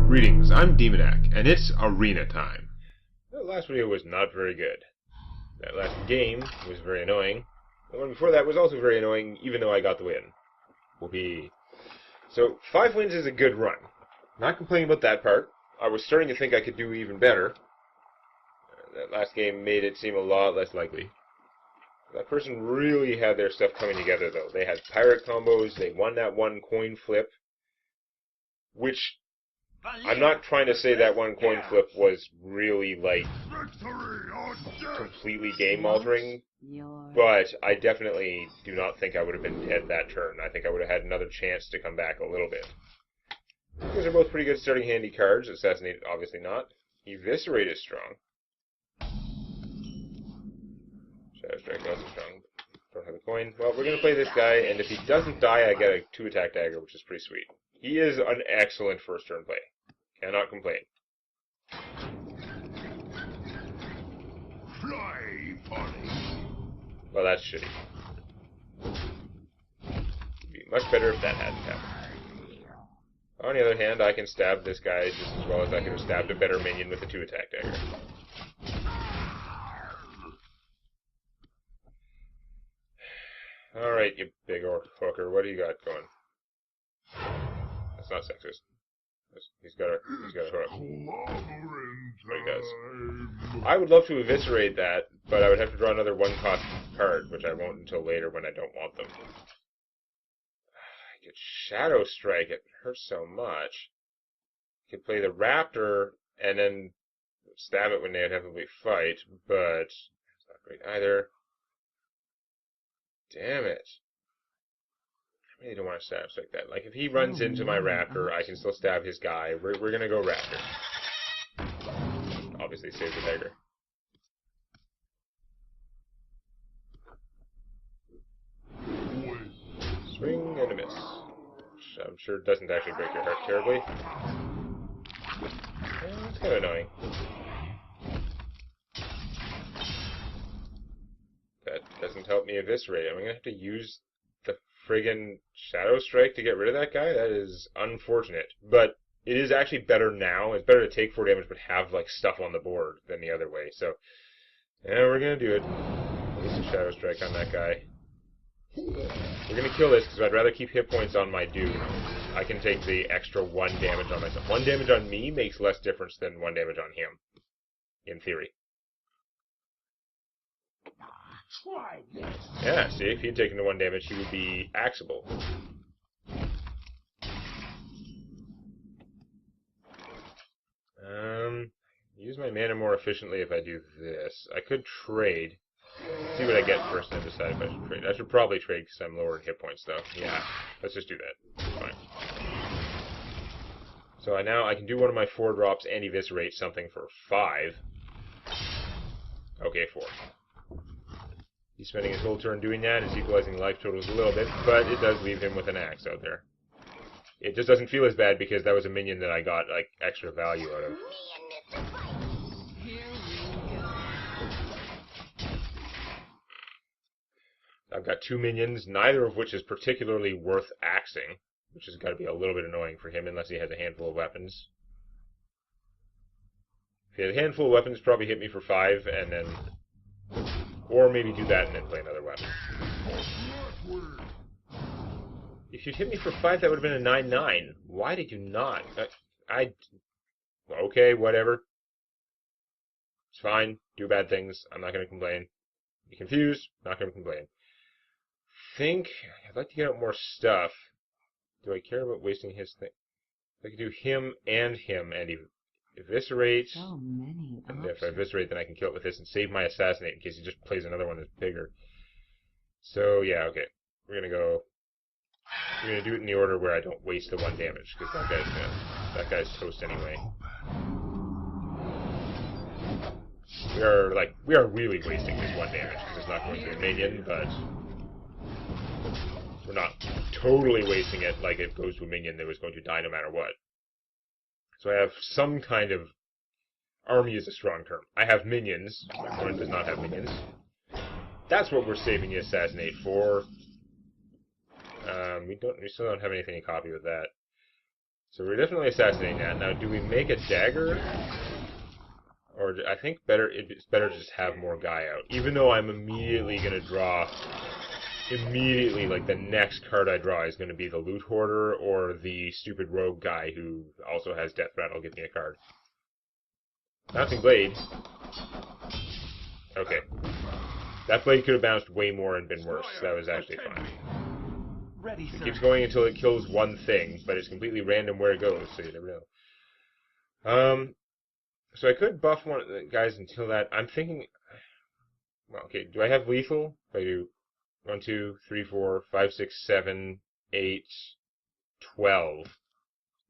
Greetings, I'm Demonac, and it's arena time. The last video was not very good. That last game was very annoying. The one before that was also very annoying, even though I got the win. Whoopee. So, 5 wins is a good run. Not complaining about that part. I was starting to think I could do even better. That last game made it seem a lot less likely. That person really had their stuff coming together, though. They had pirate combos, they won that one coin flip, which I'm not trying to say that one coin flip was really, like, completely game-altering, but I definitely do not think I would have been dead that turn. I think I would have had another chance to come back a little bit. These are both pretty good starting handy cards. Assassinate, obviously not. Eviscerate is strong. Shadow Strike also strong. Don't have a coin. Well, we're going to play this guy, and if he doesn't die, I get a 2-attack dagger, which is pretty sweet. He is an excellent first turn play. Cannot complain. Well, that's shitty. It'd be much better if that hadn't happened. On the other hand, I can stab this guy just as well as I could have stabbed a better minion with a 2-attack dagger. Alright, you big orc hooker, what do you got going? That's not sexist. He's got a hook. He does. I would love to eviscerate that, but I would have to draw another 1-cost card, which I won't until later when I don't want them. I get Shadow Strike, it hurts so much. I could play the Raptor and then stab it when they inevitably fight, but it's not great either. Damn it. I really don't want to stab like that. Like, if he runs into my Raptor, I can still stab his guy. We're gonna go Raptor. Obviously, save the dagger. Swing and a miss. Which I'm sure doesn't actually break your heart terribly. It's kind of annoying. That doesn't help me eviscerate. I'm gonna have to use the friggin' Shadow Strike to get rid of that guy? That is unfortunate. But it is actually better now. It's better to take 4 damage but have, like, stuff on the board than the other way. So, yeah, we're gonna do it. Use some Shadow Strike on that guy. We're gonna kill this because I'd rather keep hit points on my dude. I can take the extra 1 damage on myself. 1 damage on me makes less difference than 1 damage on him. In theory. Try this. Yeah, see, if he had taken the 1 damage, he would be axable. Use my mana more efficiently if I do this. I could trade. See what I get first and decide if I should trade. I should probably trade because I'm lower in hit points, though. Yeah, let's just do that. It's fine. So I can do one of my 4 drops and eviscerate something for 5. Okay, 4. He's spending his whole turn doing that. It's equalizing life totals a little bit, but it does leave him with an axe out there. It just doesn't feel as bad because that was a minion that I got, like, extra value out of. I've got 2 minions, neither of which is particularly worth axing, which has got to be a little bit annoying for him unless he has a handful of weapons. If he has a handful of weapons, probably hit me for 5, and then... Or maybe do that and then play another weapon. If you'd hit me for 5, that would have been a 9-9. Why did you not? Okay, whatever. It's fine. Do bad things. I'm not going to complain. Be confused. Not going to complain. I'd like to get out more stuff. Do I care about wasting his thing? I could do him and eviscerate. So many And if I eviscerate, then I can kill it with this and save my assassinate in case he just plays another one that's bigger. So, yeah, okay. We're gonna do it in the order where I don't waste the 1 damage, because that guy's toast anyway. We are really wasting this 1 damage, because it's not going to a minion, but we're not totally wasting it like it goes to a minion that was going to die no matter what. So I have some kind of... Army is a strong term. I have minions. My opponent does not have minions. That's what we're saving the assassinate for. We still don't have anything to copy with that. So we're definitely assassinating that. Now, do we make a dagger? Or I think it's better to just have more guy out. Even though I'm immediately going to draw... Immediately, like, the next card I draw is going to be the Loot Hoarder or the stupid rogue guy who also has Death Rattle give me a card. Bouncing Blade. Okay. That blade could have bounced way more and been worse. That was actually fine. It keeps going until it kills one thing, but it's completely random where it goes, so you never know. So I could buff one of the guys until that. I'm thinking... Well, okay, do I have lethal? If I do 1, 2, 3, 4, 5, 6, 7, 8, 12.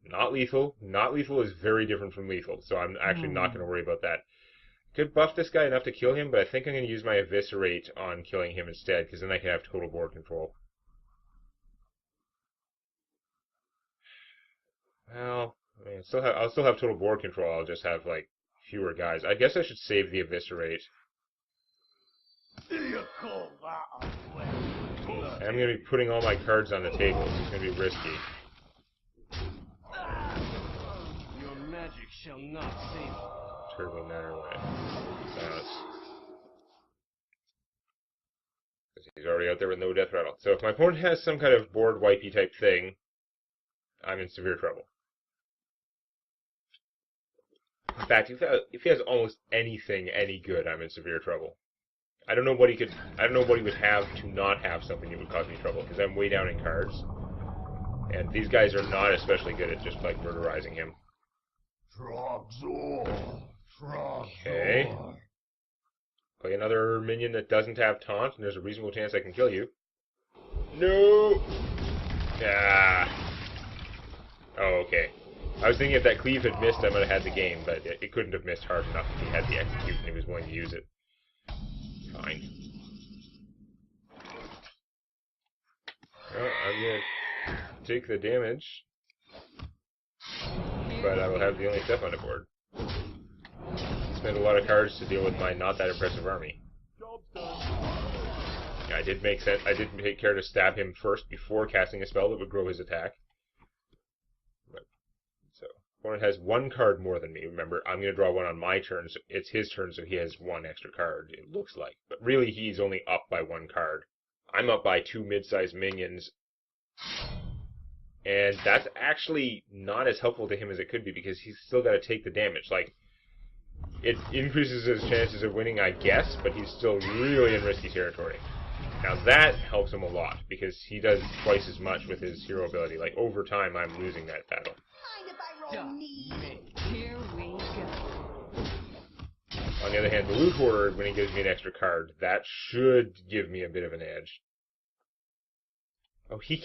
Not lethal. Not lethal is very different from lethal, so I'm actually not going to worry about that. Could buff this guy enough to kill him, but I think I'm going to use my Eviscerate on killing him instead, because then I can have total board control. Well, I mean, I'll still have total board control. I'll just have, like, fewer guys. I guess I should save the Eviscerate. And I'm going to be putting all my cards on the table, so it's going to be risky. Your magic shall not save you. Turbo Netherway. Silence. Because he's already out there with no Death Rattle. So if my opponent has some kind of board wipey type thing, I'm in severe trouble. In fact, if he has almost anything any good, I'm in severe trouble. I don't know what he would have to not have something that would cause me trouble, because I'm way down in cards. And these guys are not especially good at just, like, murderizing him. Okay. Play another minion that doesn't have taunt, and there's a reasonable chance I can kill you. No! Ah. Oh, okay. I was thinking if that cleave had missed, I might have had the game, but it couldn't have missed hard enough if he had the execute and he was willing to use it. Fine. Well, I'm gonna take the damage, but I will have the only step on the board. Spend a lot of cards to deal with my not that impressive army. Yeah, I did make sense. I did take care to stab him first before casting a spell that would grow his attack. But, so, opponent has one card more than me. Remember, I'm going to draw one on my turn. So it's his turn, so he has one extra card, it looks like. But really, he's only up by one card. I'm up by 2 mid-sized minions. And that's actually not as helpful to him as it could be, because he's still got to take the damage. Like, it increases his chances of winning, I guess, but he's still really in risky territory. Now that helps him a lot, because he does twice as much with his hero ability. Like, over time, I'm losing that battle. Mind if I roll Here we go. On the other hand, the Loot Hoarder, when he gives me an extra card, that should give me a bit of an edge. Oh, he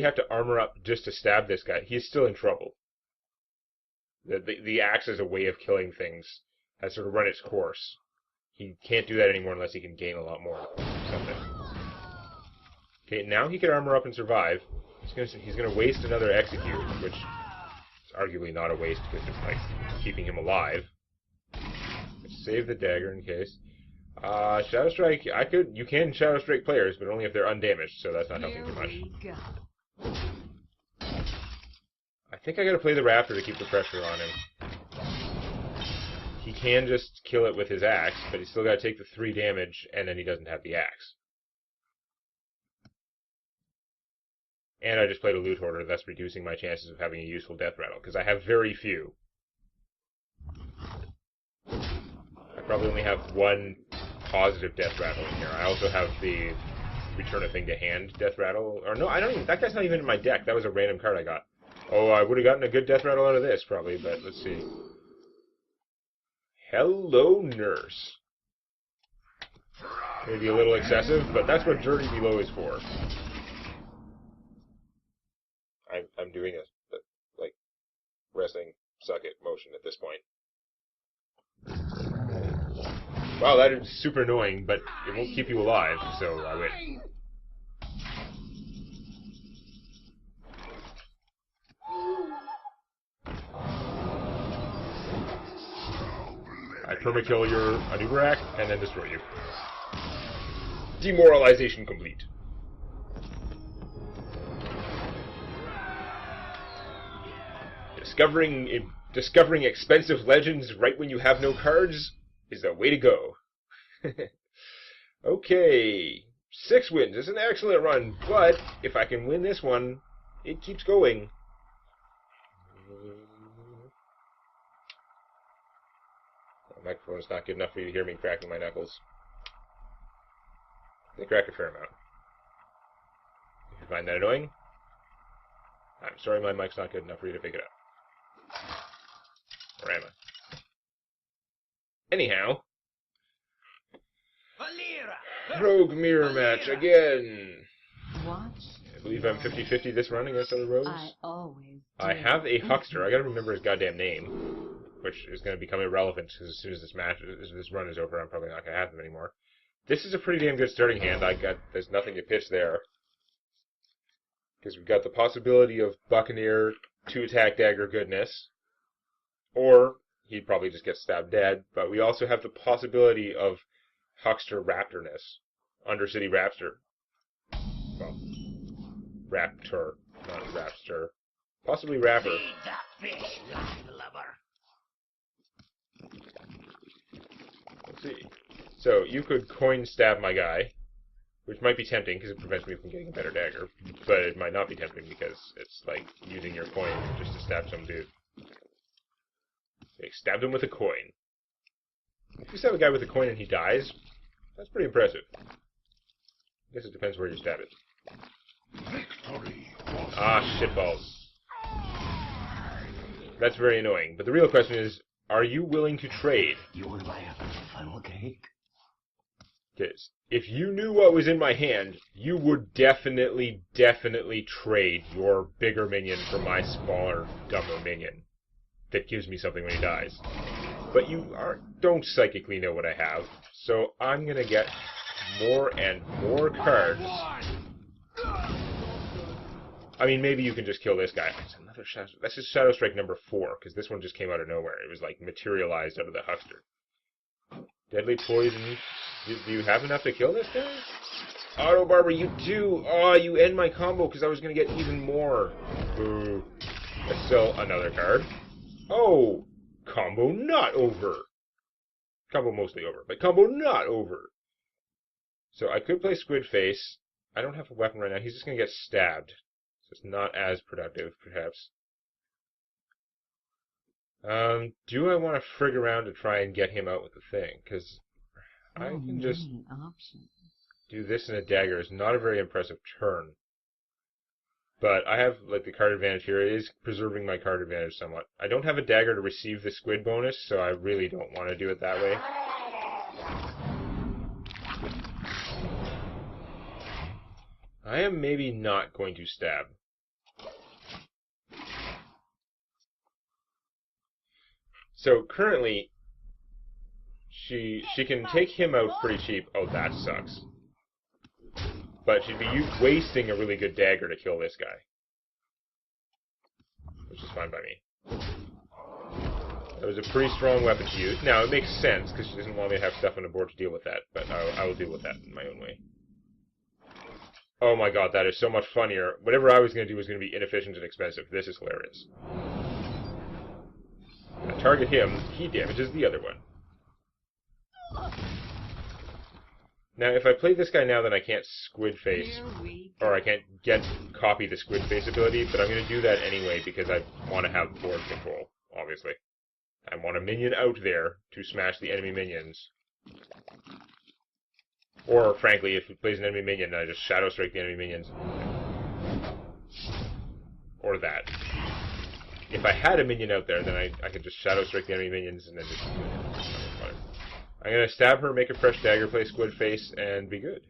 have to armor up just to stab this guy. He's still in trouble. The axe as a way of killing things has sort of run its course. He can't do that anymore unless he can gain a lot more something. Okay, now he can armor up and survive. He's gonna waste another execute, which is arguably not a waste because it's like keeping him alive. Save the dagger in case. Shadow Strike, you can Shadow Strike players, but only if they're undamaged, so that's not helping too much. I think I gotta play the Raptor to keep the pressure on him. He can just kill it with his axe, but he's still gotta take the 3 damage, and then he doesn't have the axe. And I just played a Loot Hoarder, thus reducing my chances of having a useful Death Rattle, because I have very few. I probably only have 1 positive Death Rattle in here. I also have the Return a Thing to Hand Death Rattle. Or no, I don't even... That guy's not even in my deck. That was a random card I got. Oh, I would have gotten a good Death Rattle out of this, probably, but let's see. Hello, Nurse. Maybe a little excessive, but that's what Dirty Below is for. I'm doing a like, wrestling suck-it motion at this point. Wow, that is super annoying, but it won't keep you alive, so I win. I permakill your Anubarak, and then destroy you. Demoralization complete. Discovering expensive legends right when you have no cards is the way to go. Okay, 6 wins is an excellent run, but if I can win this one, it keeps going. The microphone's not good enough for you to hear me cracking my knuckles. They crack a fair amount. If you find that annoying, I'm sorry my mic's not good enough for you to pick it up. Or am I? Anyhow, Rogue Mirror match again. Watch. I believe I'm 50-50 this run against other rogues. I have a huckster. I gotta remember his goddamn name, which is gonna become irrelevant because as soon as this run is over, I'm probably not gonna have them anymore. This is a pretty damn good starting hand. There's nothing to pitch there. Because we've got the possibility of Buccaneer 2-attack dagger goodness, or he'd probably just get stabbed dead, but we also have the possibility of Huckster Raptorness, Undercity Raptor. Well, Raptor, not Rapster. Possibly Rapper. Let's see. So, you could coin stab my guy, which might be tempting because it prevents me from getting a better dagger, but it might not be tempting because it's like using your coin just to stab some dude. They stabbed him with a coin. If you stab a guy with a coin and he dies, that's pretty impressive. I guess it depends where you stab it. Ah, shitballs. That's very annoying. But the real question is, are you willing to trade? You want to buy a funnel cake? Because if you knew what was in my hand, you would definitely trade your bigger minion for my smaller, dumber minion that gives me something when he dies. But you don't psychically know what I have, so I'm going to get more and more cards. I mean, maybe you can just kill this guy. It's another Shadow. That's just Shadow Strike number 4, because this one just came out of nowhere. It was like materialized out of the huckster. Deadly Poison. Do you have enough to kill this guy? Auto Barber, you do! Oh, you end my combo because I was going to get even more. Boo. Let's sell another card. Oh! Combo not over. Combo mostly over, but combo not over. So I could play Squid Face. I don't have a weapon right now. He's just going to get stabbed. So it's not as productive, perhaps. Do I want to frig around to try and get him out with the thing? Because I can just do this in a dagger. It's not a very impressive turn. But I have, like, the card advantage here. It is preserving my card advantage somewhat. I don't have a dagger to receive the squid bonus, so I really don't want to do it that way. I am maybe not going to stab. So, currently, she can take him out pretty cheap. Oh, that sucks. But she'd be wasting a really good dagger to kill this guy. Which is fine by me. That was a pretty strong weapon to use. Now, it makes sense, because she doesn't want me to have stuff on the board to deal with that. But I will deal with that in my own way. Oh my god, that is so much funnier. Whatever I was going to do was going to be inefficient and expensive. This is hilarious. I target him, he damages the other one. Now, if I play this guy now, then I can't Squid Face, or I can't copy the Squid Face ability, but I'm going to do that anyway because I want to have board control, obviously. I want a minion out there to smash the enemy minions. Or, frankly, if it plays an enemy minion, I just Shadow Strike the enemy minions. Or that. If I had a minion out there, then I could just Shadow Strike the enemy minions and then just... I'm going to stab her, make a fresh dagger, play Squid Face, and be good.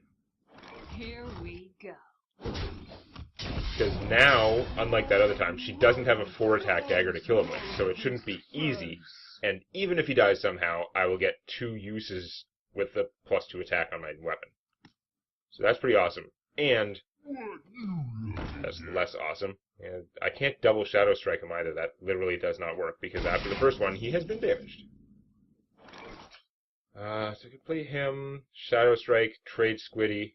Here we go. Because now, unlike that other time, she doesn't have a 4-attack dagger to kill him with, so it shouldn't be easy. And even if he dies somehow, I will get 2 uses with the +2 attack on my weapon. So that's pretty awesome. And that's less awesome. And I can't double Shadow Strike him either. That literally does not work, because after the first one, he has been damaged. So I could play him, Shadow Strike, trade Squiddy.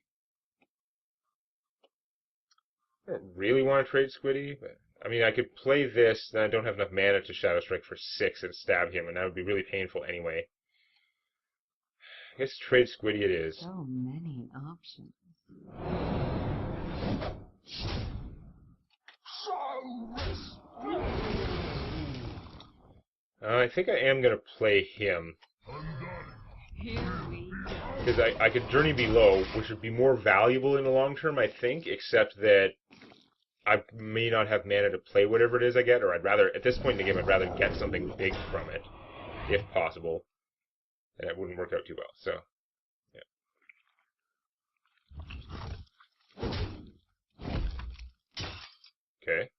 I don't really want to trade Squiddy, but I mean, I could play this, then I don't have enough mana to Shadow Strike for 6 and stab him, and that would be really painful anyway. I guess trade Squiddy it is. So many options. I think I am going to play him. Here we go. Because I could Journey Below, which would be more valuable in the long term, I think, except that I may not have mana to play whatever it is I get, or I'd rather, at this point in the game, I'd rather get something big from it, if possible. And it wouldn't work out too well, so, yeah. Okay.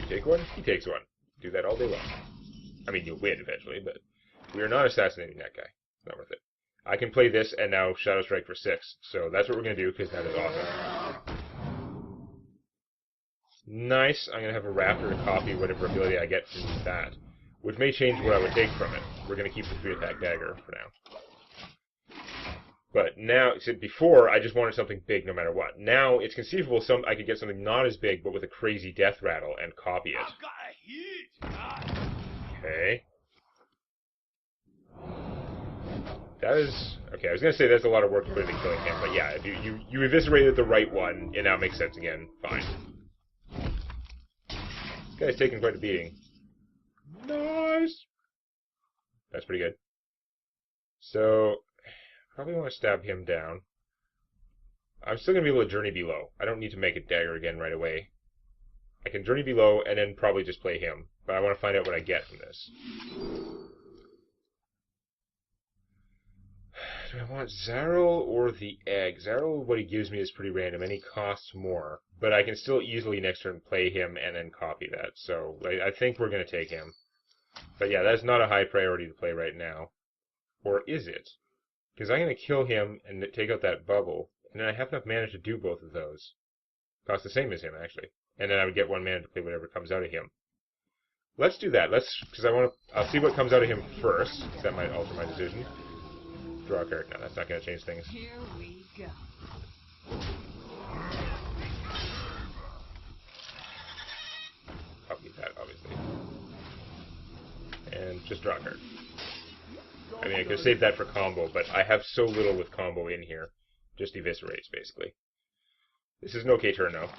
You take one, he takes one. Do that all day long. I mean, you'll win eventually, but we are not assassinating that guy. It's not worth it. I can play this and now Shadow Strike for 6, so that's what we're going to do, because that is awesome. Nice. I'm going to have a Raptor to copy whatever ability I get from that, which may change what I would take from it. We're going to keep the 3-attack dagger for now. But now, before, I just wanted something big no matter what. Now, it's conceivable I could get something not as big, but with a crazy death rattle and copy it. I've got a hit. Okay. That is... Okay, I was going to say that's a lot of work to put into killing him, but yeah, if you eviscerated the right one, it now makes sense again. Fine. This guy's taking quite a beating. Nice! That's pretty good. So... Probably want to stab him down. I'm still going to be able to Journey Below. I don't need to make a dagger again right away. I can Journey Below and then probably just play him. But I want to find out what I get from this. Do I want Zarl or the egg? Zarl, what he gives me is pretty random, and he costs more. But I can still easily next turn play him and then copy that. So I think we're going to take him. But yeah, that's not a high priority to play right now. Or is it? Because I'm going to kill him and take out that bubble, and then I have enough mana to do both of those. Cost the same as him, actually. And then I would get 1 mana to play whatever comes out of him. Let's do that. Because I'll see what comes out of him first, because that might alter my decision. Draw a card. No, that's not going to change things. Here we go. Copy that, obviously. And just draw a card. I mean, I could save that for combo, but I have so little with combo in here. Just eviscerates, basically. This is an okay turn, though.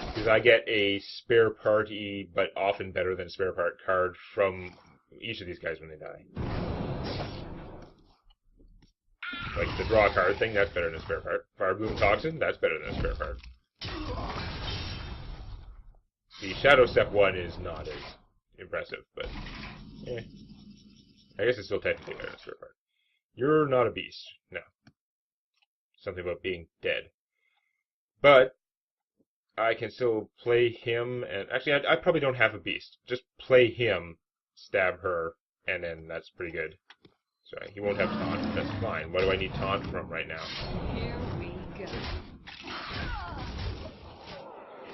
Because I get a spare party, but often better than spare part card from each of these guys when they die. Like the draw card thing, that's better than a spare part. Fire Bloom Toxin, that's better than a spare part. The Shadow Step one is not as impressive, but eh. I guess it's still technically better than a spare part. You're not a beast. No. Something about being dead. But I can still play him, and actually I probably don't have a beast. Just play him, stab her, and then that's pretty good. So he won't have taunt. That's fine. What do I need taunt from right now? Here we go.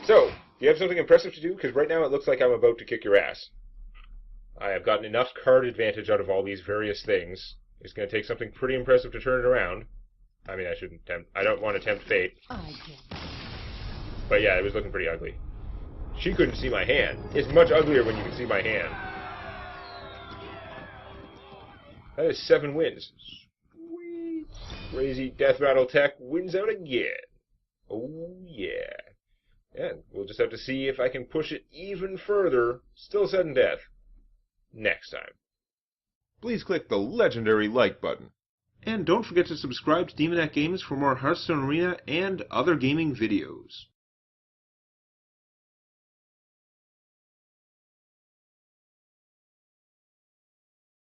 So, do you have something impressive to do? Because right now it looks like I'm about to kick your ass. I have gotten enough card advantage out of all these various things. It's going to take something pretty impressive to turn it around. I mean, I don't want to tempt fate. But yeah, it was looking pretty ugly. She couldn't see my hand. It's much uglier when you can see my hand. That is 7 wins. Sweet. Crazy Death Rattle Tech wins out again. Oh, yeah. And we'll just have to see if I can push it even further. Still sudden death. Next time. Please click the legendary like button. And don't forget to subscribe to Demonac Games for more Hearthstone Arena and other gaming videos.